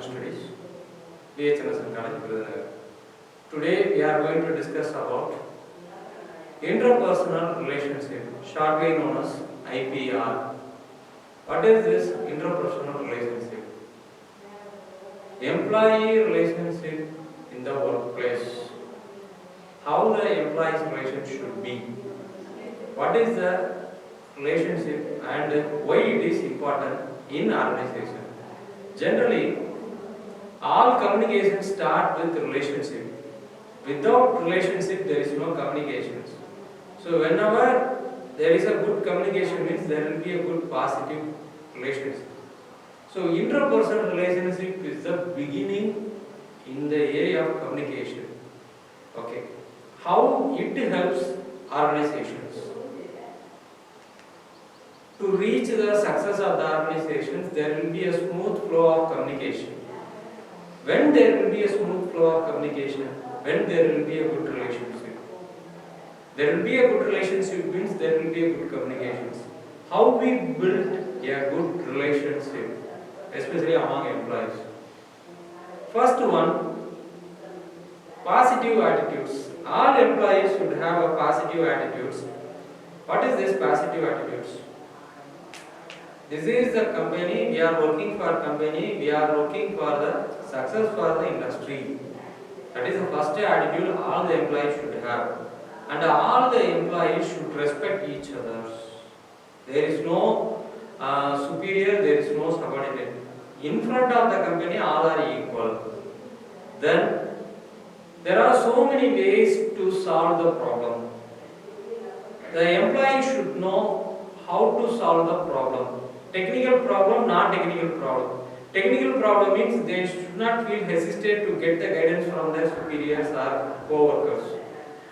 International Studies, BHNSN College, Virudhunagar. Today we are going to discuss about interpersonal relationship, shortly known as IPR. What is this interpersonal relationship? Employee relationship in the workplace. How the employee's relation should be. What is the relationship and why it is important in organization. Generally, all communications start with relationship. Without relationship, there is no communications. So whenever there is a good communication, means there will be a good positive relationship. So interpersonal relationship is the beginning in the area of communication. Okay. How it helps organizations. To reach the success of the organizations, there will be a smooth flow of communication. When there will be a smooth flow of communication, when there will be a good relationship. There will be a good relationship means there will be a good communications. How we build a good relationship, especially among employees. First one, positive attitudes. All employees should have a positive attitudes. What is this positive attitudes? This is the company, we are working for company, we are working for the success for the industry. That is the first attitude all the employees should have. And all the employees should respect each other. There is no superior, there is no subordinate. In front of the company, all are equal. Then, there are so many ways to solve the problem. The employee should know how to solve the problem. Technical problem, not technical problem. Technical problem means they should not feel hesitate to get the guidance from their superiors or co-workers.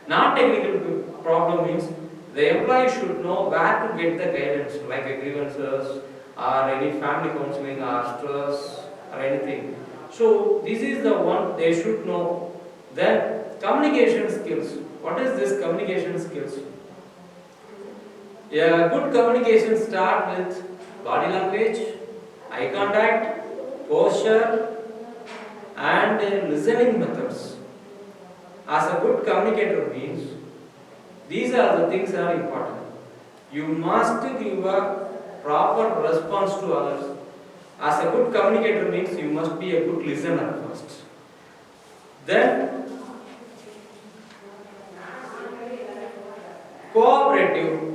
Not technical problem means the employee should know where to get the guidance, like grievances or any family counseling or stress or anything. So this is the one they should know. Then communication skills. What is this communication skills? Yeah, good communication start with body language, eye contact, posture and listening methods. As a good communicator means, these are the things that are important. You must give a proper response to others. As a good communicator means you must be a good listener first. Then, cooperative.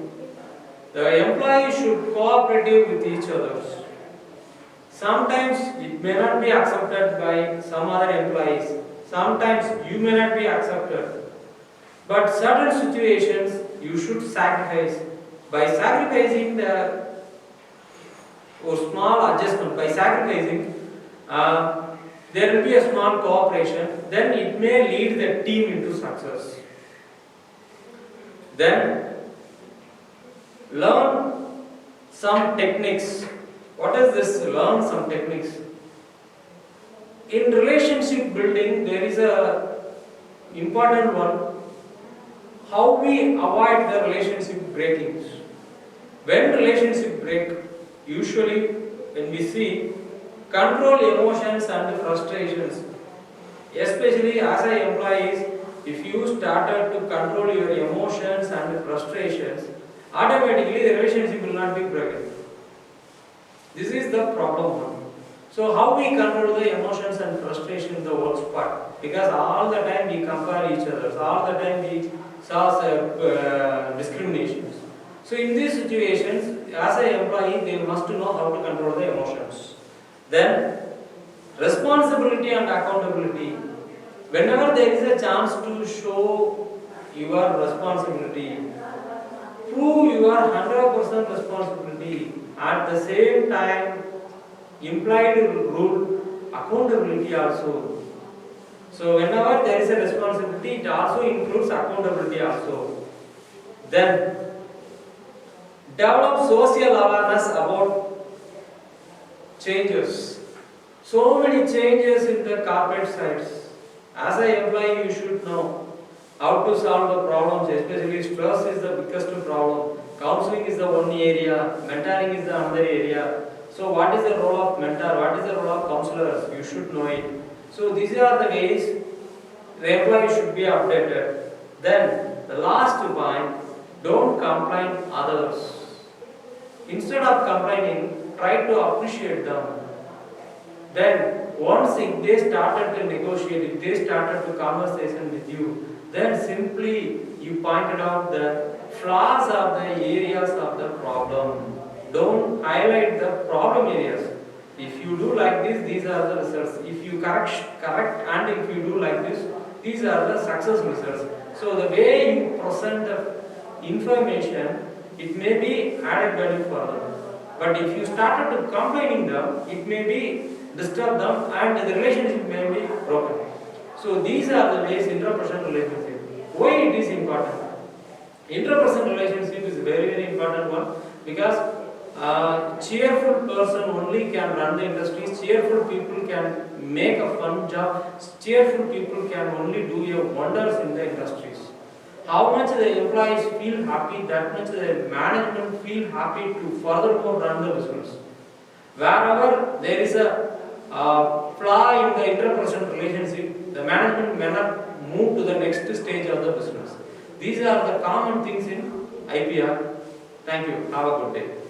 The employee should cooperate with each other. Sometimes it may not be accepted by some other employees. Sometimes you may not be accepted. But certain situations you should sacrifice. By sacrificing the small adjustment, by sacrificing, there will be a small cooperation. Then it may lead the team into success. Then learn some techniques. What is this? Learn some techniques. In relationship building, there is a important one. How we avoid the relationship breakings. When relationship break, usually when we see control emotions and frustrations, especially as an employees, if you started to control your emotions and frustrations, automatically the relationship will not be broken. This is the problem. So how we control the emotions and frustration in the work spot? Because all the time we compare each other, all the time we saw discriminations. So in these situations, as an employee, they must know how to control the emotions. Then, responsibility and accountability. Whenever there is a chance to show your responsibility, prove your 100% responsibility. At the same time, implied rule, accountability also. So whenever there is a responsibility, it also includes accountability also. Then, develop social awareness about changes. So many changes in the corporate sites. As an employee, you should know how to solve the problems, especially stress is the biggest problem. Counseling is the one area, mentoring is the another area. So what is the role of mentor? What is the role of counselors? You should know it. So these are the ways the employee should be updated. Then the last point, don't complain others. Instead of complaining, try to appreciate them. Then once if they started to negotiate, if they started to conversation with you, then simply you pointed out the flaws of the areas of the problem. Don't highlight the problem areas. If you do like this, these are the results. If you correct and if you do like this, these are the success results. So the way you present the information, it may be added value for them. But if you started to complaining them, it may be disturb them and the relationship may be broken. So these are the ways interpersonal relationship. Why it is important? Interpersonal relationship is very, very important one because cheerful person only can run the industries, cheerful people can make a fun job, cheerful people can only do wonders in the industries. How much the employees feel happy, that much the management feel happy to furthermore run the business. Wherever there is a flaw in the interpersonal relationship, the management may not move to the next stage of the business. These are the common things in IPR. Thank you. Have a good day.